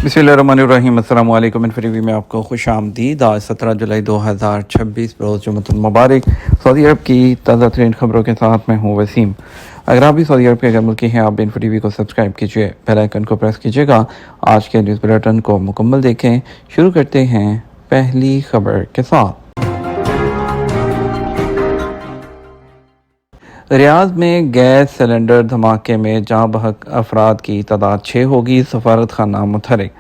बिस्मिल्लाहिर्रहमानिर्रहीम। अस्सलाम वालेकुम। टीवी में आपको खुश आमदीद। आज 17 जुलाई 2026 रोज़ जुम्मतुल मुबारक। सऊदी अरब की ताज़ा तरीन खबरों के साथ मैं हूँ वसीम। अगर आप भी सऊदी अरब के अगर मुल्की हैं, आप इन्फो टीवी को सब्सक्राइब कीजिए, बेल आइकन को प्रेस कीजिएगा। आज के न्यूज़ बुलेटिन को मुकम्मल देखें। शुरू करते हैं पहली खबर के साथ। रियाद में गैस सिलेंडर धमाके में जाँ बहक अफराद की तादाद 6 होगी। सफारत खाना मुतहरिक।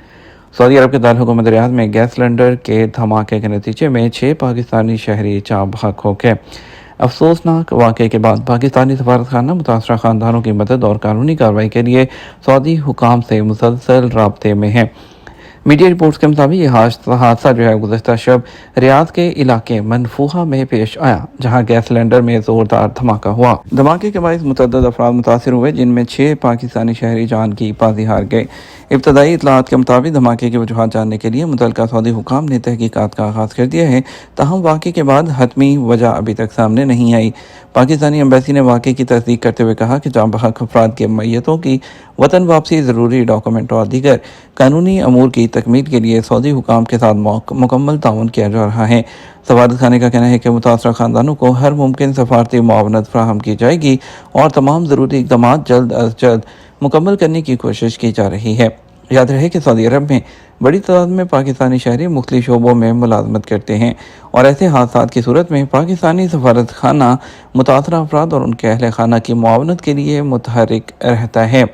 सऊदी अरब के दारकूमत रियाद में गैस सिलेंडर के धमाके के नतीजे में 6 पाकिस्तानी शहरी जाँ बहक हो गए। अफसोसनाक वाक़े के बाद पाकिस्तानी सफारत खाना मुतासरा ख़ानदानों की मदद और कानूनी कार्रवाई के लिए सऊदी हुकाम से मुसलसल राब्ते में है। मीडिया रिपोर्ट्स के मुताबिक यह हादसा गुज़श्ता शब रियाद के इलाके मनफूहा में पेश आया, जहां गैस सिलेंडर में ज़ोरदार धमाका हुआ। धमाके के बायस मुतअद्दिद अफराद मुतासिर हुए, जिनमें 6 पाकिस्तानी शहरी जान की बाजी हार गए। इब्तदाई इत्तलात के मुताबिक धमाके की वजूहात जानने के लिए मुतल्लिका सऊदी हुकाम ने तहकीकात का आगाज़ कर दिया है। ताहम वाक़े के बाद हतमी वजह अभी तक सामने नहीं आई। पाकिस्तानी एम्बेसी ने वाक़े की तस्दीक करते हुए कहा कि जाँ बहक अफराद के मैयतों की वतन वापसी, ज़रूरी डॉक्यूमेंट और दीगर कानूनी अमूर की तकमील के लिए सऊदी हुकाम के साथ मुकम्मल ताउन किया जा रहा है। सफारत खाने का कहना है कि मुतासरा ख़ानदानों को हर मुमकिन सफारती मुआवनत फराहम की जाएगी और तमाम ज़रूरी इक़दाम जल्द अज जल्द मुकम्मल करने की कोशिश की जा रही है। याद रहे कि सऊदी अरब में बड़ी तादाद में पाकिस्तानी शहरी मुख्तलिफ शोबों में मुलाजमत करते हैं और ऐसे हादसात की सूरत में पाकिस्तानी सफारत खाना मुतासरा अफराद और उनके अहल खाना की मुआवनत के लिए मुतहरिक रहता है।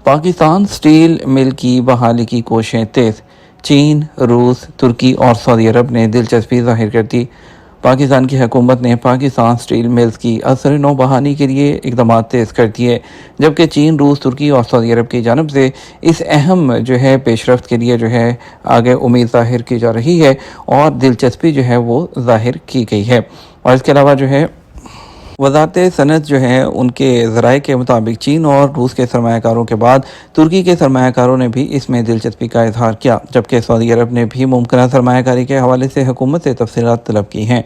पाकिस्तान स्टील मिल की बहाली की कोशिशें तेज़। चीन, रूस, तुर्की और सऊदी अरब ने दिलचस्पी जाहिर कर दी। पाकिस्तान की हुकूमत ने पाकिस्तान स्टील मिल्स की असर नौ बहाली के लिए इक़दाम तेज़ कर दिए, जबकि चीन, रूस, तुर्की और सऊदी अरब की जानब से इस अहम पेशरफ्त के लिए आगे उम्मीद ज़ाहिर की जा रही है और दिलचस्पी वो ज़ाहिर की गई है। और इसके अलावा वज़ारत सनत उनके ज़राए के मुताबिक चीन और रूस के सरमायाकारों के बाद तुर्की के सरमायाकारों ने भी इसमें दिलचस्पी का इजहार किया, जबकि सऊदी अरब ने भी मुमकिन सरमायाकारी के हवाले से हुकूमत से तफसीलात तलब की हैं।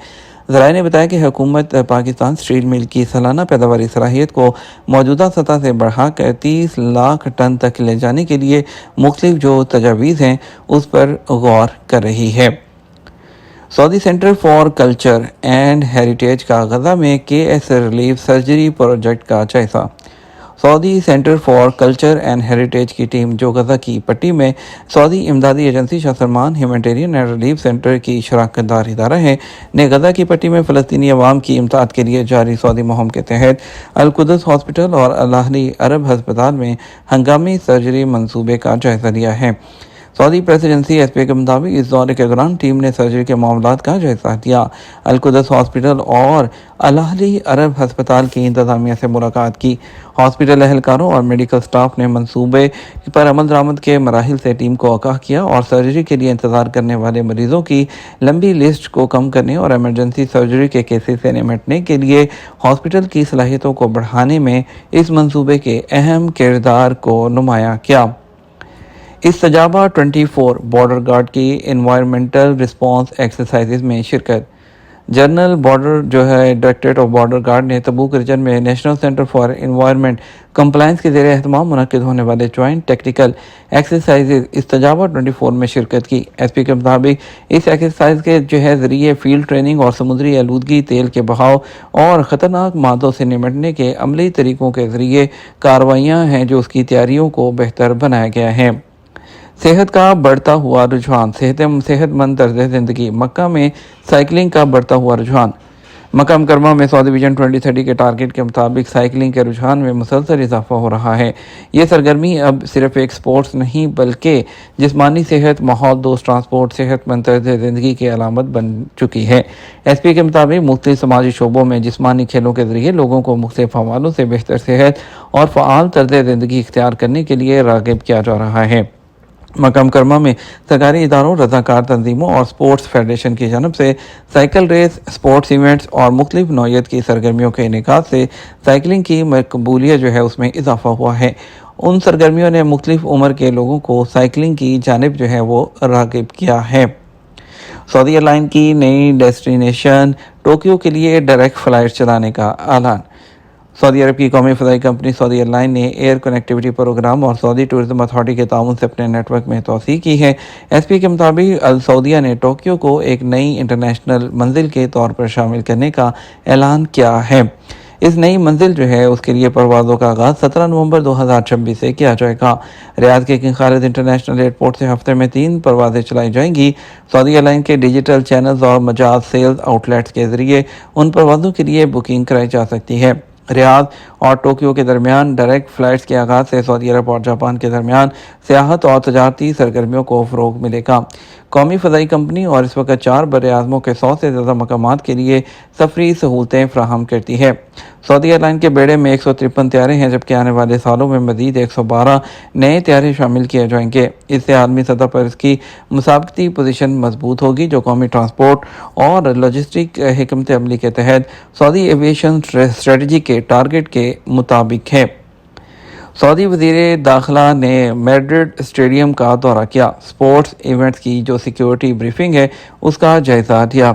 ज़राए ने बताया कि हुकूमत पाकिस्तान स्टील मिल की सालाना पैदावारी सलाहियत को मौजूदा सतह से बढ़ाकर 30 लाख टन तक ले जाने के लिए मुख्तलिफ तजावीज़ हैं उस पर गौर कर रही है। Saudi centre for culture and heritage का गजा में KS रिलीफ सर्जरी प्रोजेक्ट का जायजा। Saudi centre for culture and heritage की टीम, जो गजा की पट्टी में सऊदी इमदादी एजेंसी शाह Salman humanitarian and relief centre की शराकत दार इदारा है, ने गजा की पट्टी में फ़लस्तीनी अवाम की इमदाद के लिए जारी सऊदी मुहिम के तहत अल-कुद्स हॉस्पिटल और अल-अहली अरब अस्पताल में हंगामी सर्जरी मंसूबे का जायजा लिया है। सऊदी प्रेस एजेंसी SPA के मुताबिक इस दौरे के दौरान टीम ने सर्जरी के मामलात का जायजा लिया। अल-कुद्स हॉस्पिटल और अल-अहली अरब अस्पताल की इंतज़ामिया से मुलाकात की। हॉस्पिटल अहलकारों और मेडिकल स्टाफ ने मंसूबे पर अमल दरामद के मराहिल से टीम को आगाह किया और सर्जरी के लिए इंतज़ार करने वाले मरीजों की लंबी लिस्ट को कम करने और एमरजेंसी सर्जरी के केसेस से निपटने के लिए हॉस्पिटल की सलाहियतों को बढ़ाने में इस मंसूबे के अहम किरदार को नुमाया किया। इस्तजाबा 24 बॉर्डर गार्ड की एनवायरमेंटल रिस्पांस एक्सरसाइजेज में शिरकत। General border directorate of border guard ने तबूक रीजन में national centre for environment compliance के ज़ेरे एहतमाम मुनक्किद होने वाले जॉइंट टेक्निकल एक्सरसाइजेज इस्तजाबा 24 में शिरकत की। SP के मुताबिक इस एक्सरसाइज के ज़रिए फील्ड ट्रेनिंग और समुद्री आलूदगी, तेल के बहाव और ख़तरनाक मादों से निपटने के अमली तरीक़ों के ज़रिए कार्रवाइयाँ हैं, जो उसकी तैयारियों को बेहतर बनाया गया है। सेहत का बढ़ता हुआ रुझान। सेहतमंद तर्ज ज़िंदगी। मक्का में साइकिलिंग का बढ़ता हुआ रुझान। मक्का मुकर्रमा में सऊदी विजन 2030 के टारगेट के मुताबिक साइकिलिंग के रुझान में मुसलसल इजाफा हो रहा है। ये सरगर्मी अब सिर्फ एक स्पोर्ट्स नहीं, बल्कि जिस्मानी सेहत, माहौल दोस्त ट्रांसपोर्ट, सेहतमंद तर्ज ज़िंदगी की अलामत बन चुकी है। SP के मुताबिक मुख्तलिफ समाजी शोबों में जिस्मानी खेलों के ज़रिए लोगों को मुख्तलिफ हवालों से बेहतर सेहत और फ़आल तर्ज ज़िंदगी इख्तियार करने के लिए राग़िब किया जा रहा है। मक्का मुकर्रमा में सरकारी इदारों, रज़ाकार तंजीमों और स्पोर्ट्स फेडरेशन की जानब से साइकिल रेस, स्पोर्ट्स इवेंट्स और मुख्तलिफ नौइयत की सरगर्मियों के इनेकाद से साइकिलिंग की मकबूलियत उसमें इजाफा हुआ है। उन सरगर्मियों ने मुख्तलिफ उम्र के लोगों को साइकिलिंग की जानिब वो राग़िब किया है। सऊदी एयरलाइन की नई डेस्टिनेशन टोक्यो के लिए डायरेक्ट फ़्लाइट चलाने का ऐलान। सऊदी अरब की कौमी फ़ज़ाई कंपनी सऊदी एयरलाइन ने एयर कनेक्टिविटी प्रोग्राम और सऊदी टूरिज़्म अथॉरिटी के ताउन से अपने नेटवर्क में तोसी की है। एसपी के मुताबिक अल सऊदिया ने टोक्यो को एक नई इंटरनेशनल मंजिल के तौर पर शामिल करने का ऐलान किया है। इस नई मंजिल जो है उसके लिए परवाज़ों का आगाज़ 17 नवंबर 2026 से किया जाएगा। रियाद के किंग खालिद इंटरनेशनल एयरपोर्ट से हफ्ते में 3 परवाज़ें चलाई जाएंगी। सऊदी एयरलाइन के डिजिटल चैनल्स और मजाज सेल्स आउटलेट्स के ज़रिए उन परवाज़ों के लिए बुकिंग कराई जा सकती है। रियाद और टोक्यो के दरमियान डायरेक्ट फ़्लाइट्स के आगाज़ से सऊदी अरब और जापान के दरमियान सियाहत और तजारती सरगर्मियों को फ़रोग़ मिलेगा। कौमी फ़ज़ाई कंपनी और इस वक्त 4 बर्र-ए-आज़मों के 100 से ज़्यादा मकामात के लिए सफ़री सहूलतें फ़राहम करती है। सऊदी एयरलाइन के बेड़े में 153 तैयारे हैं, जबकि आने वाले सालों में मज़ीद 112 नए तैयारे शामिल किए जाएंगे। इससे आलमी सतह पर इसकी मुसाबकती पोजीशन मजबूत होगी, जो कौमी ट्रांसपोर्ट और लॉजिस्टिक हिकमत अमली के तहत सऊदी एविएशन स्ट्रेटजी के टारगेट के मुताबिक है। सऊदी वज़ीर दाखिला ने मैड्रिड स्टेडियम का दौरा किया। स्पोर्ट्स इवेंट्स की जो सिक्योरिटी ब्रीफिंग है उसका जायज़ा लिया।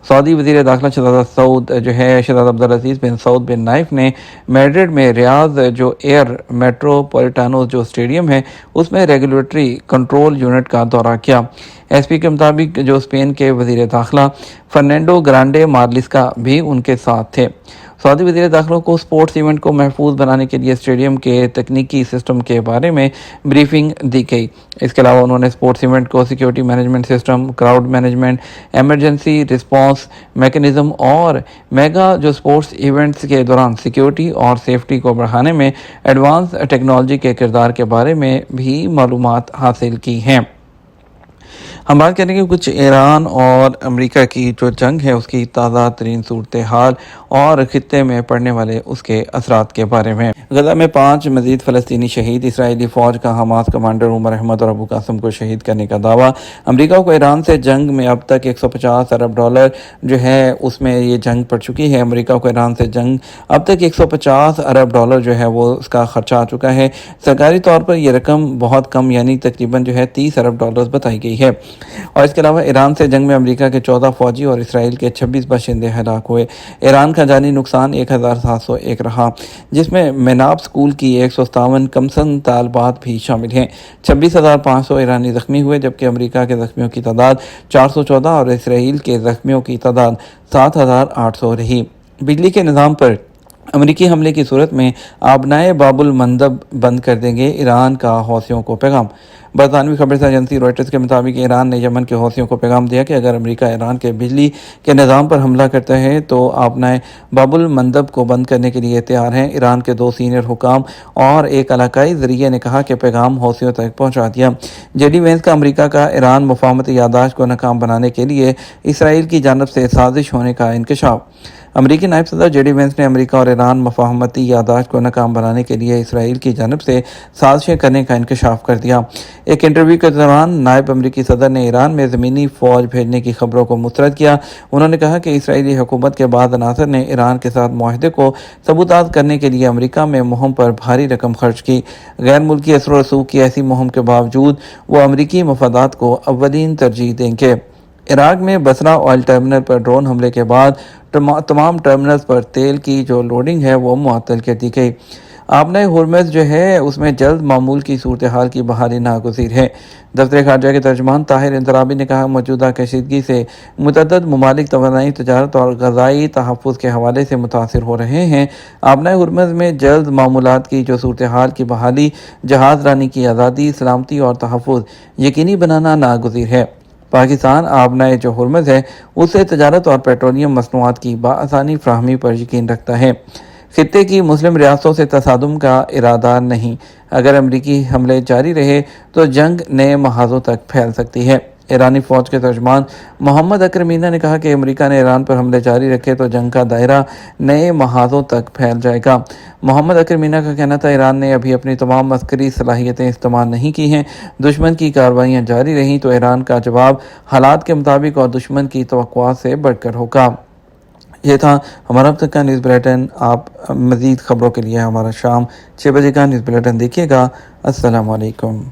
सऊदी वज़ीर दाखिला शहज़ादा अब्दुल अज़ीज़ बिन सऊद बिन नाइफ ने मैड्रिड में रियाद जो एयर मेट्रोपोलिटानो जो स्टेडियम है उसमें रेगुलेटरी कंट्रोल यूनिट का दौरा किया। एसपी के मुताबिक जो स्पेन के वज़ीर दाखिला फर्नांडो ग्रांडे मार्लिस्का भी उनके साथ थे। सऊदी वज़ीर दाखिला को स्पोर्ट्स इवेंट को महफूज बनाने के लिए स्टेडियम के तकनीकी सिस्टम के बारे में ब्रीफिंग दी गई। इसके अलावा उन्होंने स्पोर्ट्स इवेंट को security management system, crowd management, emergency response mechanism और मेगा जो स्पोर्ट्स इवेंट्स के दौरान सिक्योरिटी और सेफ्टी को बढ़ाने में एडवांस टेक्नोलॉजी के किरदार के बारे में भी मालूमात हासिल की हैं। हम बात करेंगे कुछ ईरान और अमेरिका की जो जंग है उसकी ताज़ा तरीन सूरत हाल और ख़ित्ते में पड़ने वाले उसके असरात के बारे में। गजा में 5 मज़ीद फ़लस्तीनी शहीद, इसराइली फ़ौज का हमास कमांडर उमर अहमद और अबू कासिम को शहीद करने का दावा। अमेरिका को ईरान से जंग में अब तक 150 अरब डॉलर जो है उसमें ये जंग पड़ चुकी है। अमेरिका को ईरान से जंग अब तक 150 अरब डॉलर जो है वो उसका खर्चा आ चुका है। सरकारी तौर पर यह रकम बहुत कम यानी तकरीबन जो है 30 अरब डॉलर बताई गई है। और इसके अलावा ईरान से जंग में अमेरिका के 14 फौजी और इसराइल के 26 बाशिंदे हलाक हुए। ईरान का जानी नुकसान 1701 रहा, जिसमें मेनाब स्कूल की 157 कमसन तालबात भी शामिल हैं। 26,500 ईरानी ज़ख्मी हुए, जबकि अमेरिका के ज़ख्मियों की तादाद 414 और इसराइल के ज़ख्मियों की तादाद 7,800 रही। बिजली के निज़ाम पर अमेरिकी हमले की सूरत में आबनाए बाबुल मंदब बंद कर देंगे, ईरान का हौसियों को पैगाम। बरतानवी खबर एजेंसी रॉयटर्स के मुताबिक ईरान ने यमन के हौसियों को पैगाम दिया कि अगर अमेरिका ईरान के बिजली के निज़ाम पर हमला करता है तो आबनाए बाबुल मंदब को बंद करने के लिए तैयार हैं। ईरान के 2 सीनियर हुकाम और एक इलाकाई ज़रिए ने कहा कि पैगाम हौसियों तक पहुँचा दिया। जेडी वेंस का अमेरिका का ईरान मुफाहमती यादाश्त को नाकाम बनाने के लिए इसराइल की जानब से साजिश होने का इंकशाफ। अमेरिकी नायब सदर जेडी वेंस ने अमेरिका और ईरान मुफाहमती यादाश्त को नाकाम बनाने के लिए इसराइल की जानब से साजिशें करने का इंकशाफ कर दिया। एक इंटरव्यू के दौरान नायब अमेरिकी सदर ने ईरान में ज़मीनी फ़ौज भेजने की खबरों को मुस्तरद किया। उन्होंने कहा कि इसराइली हुकूमत के बाद अनासर ने ईरान के साथ मुआहदे को सबूतात करने के लिए अमेरिका में मुहिम पर भारी रकम खर्च की। गैर मुल्की असर रसूख की ऐसी मुहिम के बावजूद वो अमेरिकी मफादात को अव्वलीन तरजीह देंगे। इराक में बसरा ऑयल टर्मिनल पर ड्रोन हमले के बाद तमाम टर्मिनल्स पर तेल की जो लोडिंग है वो मुअत्तल कर दी गई। आबनाए हुर्मुज़ जो है उसमें जल्द मामूल की सूरत हाल की बहाली नागुज़ीर है। दफ्तर खारजा के तर्जमान ताहिर इंतराबी ने कहा, मौजूदा कशीदगी से मुतअद्दिद ममालिक तवानाई, तजारत और ग़ज़ाई तहफ़्फ़ुज़ के हवाले से मुतासिर हो रहे हैं। आबनाए हुर्मुज़ में जल्द मामूलात की जो सूरत हाल की बहाली, जहाज़ रानी की आज़ादी, सलामती और तहफ़्फ़ुज़ यकीनी बनाना नागुज़ीर है। पाकिस्तान आबनाए जो हुर्मुज़ है उससे तजारत और पेट्रोलियम मसनूआत की बाआसानी फ्राहमी पर यकीन रखता है। खित्ते की मुस्लिम रियासतों से तसादुम का इरादा नहीं। अगर अमरीकी हमले जारी रहे तो जंग नए महाजों तक फैल सकती है। ईरानी फ़ौज के तर्जमान मोहम्मद अकरम मीना ने कहा कि अमेरिका ने ईरान पर हमले जारी रखे तो जंग का दायरा नए महाजों तक फैल जाएगा। मोहम्मद अकरम मीना का कहना था, ईरान ने अभी अपनी तमाम अस्करी सलाहियतें इस्तेमाल नहीं की हैं। दुश्मन की कार्रवाइयाँ जारी रहीं तो ईरान का जवाब हालात के मुताबिक और दुश्मन की तवक्कुआत से बढ़कर होगा। ये था हमारा अब तक का न्यूज़ बुलेटिन। आप मज़ीद ख़बरों के लिए हमारा शाम 6 बजे का न्यूज़ बुलेटिन देखिएगा। अस्सलाम वालेकुम।